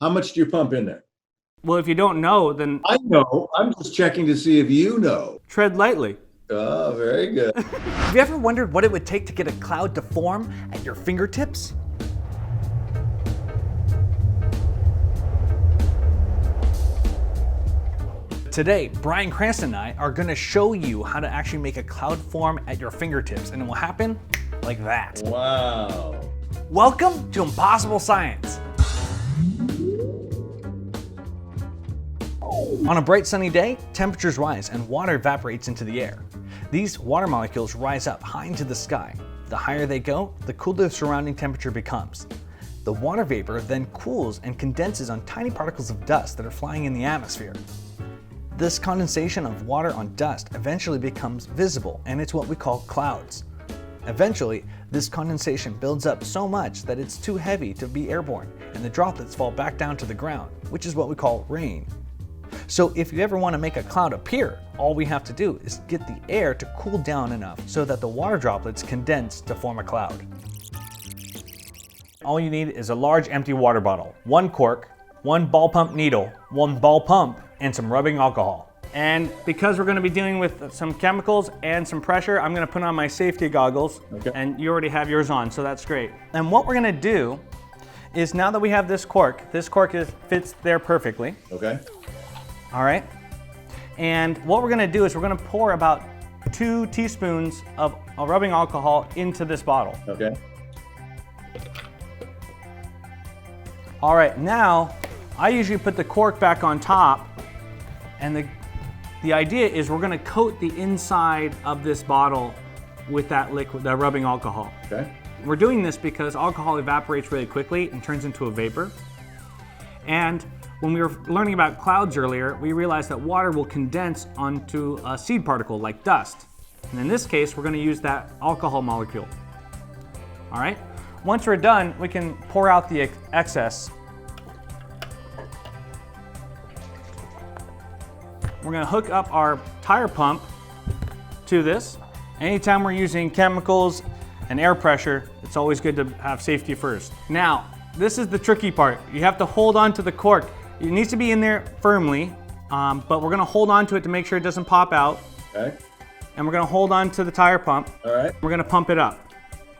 How much do you pump in there? Well, if you don't know, then I know. I'm just checking to see if you know. tread lightly. Oh, very good. Have you ever wondered what it would take to get a cloud to form at your fingertips? Today, Bryan Cranston and I are going to show you how to actually make a cloud form at your fingertips, and it will happen like that. Wow. Welcome to Impossible Science. On a bright sunny day, temperatures rise and water evaporates into the air. These water molecules rise up high into the sky. The higher they go, the cooler the surrounding temperature becomes. The water vapor then cools and condenses on tiny particles of dust that are flying in the atmosphere. This condensation of water on dust eventually becomes visible, and it's what we call clouds. Eventually, this condensation builds up so much that it's too heavy to be airborne, and the droplets fall back down to the ground, which is what we call rain. So if you ever want to make a cloud appear, all we have to do is get the air to cool down enough so that the water droplets condense to form a cloud. All you need is a large empty water bottle, one cork, one ball pump needle, one ball pump, and some rubbing alcohol. And because we're going to be dealing with some chemicals and some pressure, I'm going to put on my safety goggles. Okay. And you already have yours on, so that's great. And what we're going to do is, now that we have this cork fits there perfectly. Okay. All right. And what we're going to do is we're going to pour about 2 teaspoons of rubbing alcohol into this bottle. Okay. All right, now I usually put the cork back on top, and the idea is we're going to coat the inside of this bottle with that liquid, that rubbing alcohol. Okay. We're doing this because alcohol evaporates really quickly and turns into a vapor. And when we were learning about clouds earlier, we realized that water will condense onto a seed particle like dust. And in this case, we're going to use that alcohol molecule. All right? Once we're done, we can pour out the excess. We're going to hook up our tire pump to this. Anytime we're using chemicals and air pressure, it's always good to have safety first. Now, this is the tricky part. You have to hold on to the cork. It needs to be in there firmly, but we're going to hold on to it to make sure it doesn't pop out. Okay. And we're going to hold on to the tire pump. All right. We're going to pump it up.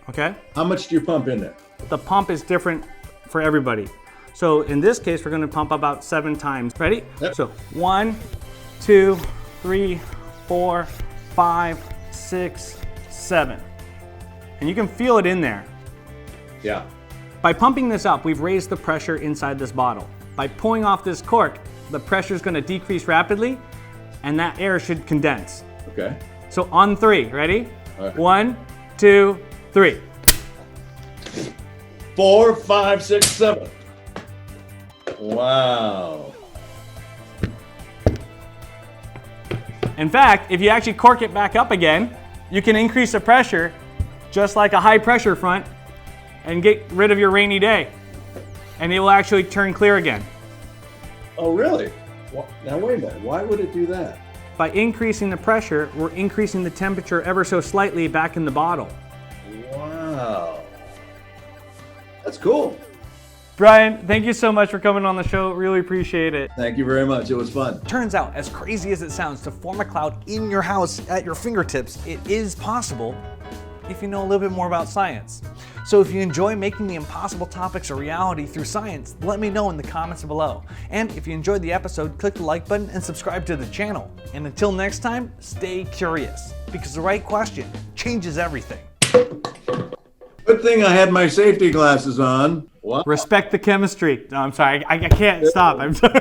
Okay? How much do you pump in there? The pump is different for everybody. So in this case, we're going to pump about 7 times. Ready? Yep. So 1, 2, 3, 4, 5, 6, 7. And you can feel it in there. Yeah. By pumping this up, we've raised the pressure inside this bottle. By pulling off this cork, the pressure is going to decrease rapidly, and that air should condense. Okay. So on 3, ready? All right. 1, 2, 3. 4, 5, 6, 7. Wow. In fact, if you actually cork it back up again, you can increase the pressure just like a high pressure front and get rid of your rainy day. And it will actually turn clear again. Oh, really? Now, wait a minute. Why would it do that? By increasing the pressure, we're increasing the temperature ever so slightly back in the bottle. Wow. That's cool. Bryan, thank you so much for coming on the show. Really appreciate it. Thank you very much. It was fun. Turns out, as crazy as it sounds, to form a cloud in your house at your fingertips, it is possible if you know a little bit more about science. So if you enjoy making the impossible topics a reality through science, let me know in the comments below. And if you enjoyed the episode, click the like button and subscribe to the channel. And until next time, stay curious, because the right question changes everything. Good thing I had my safety glasses on. What? Respect the chemistry. No, I'm sorry. I can't stop. I'm sorry.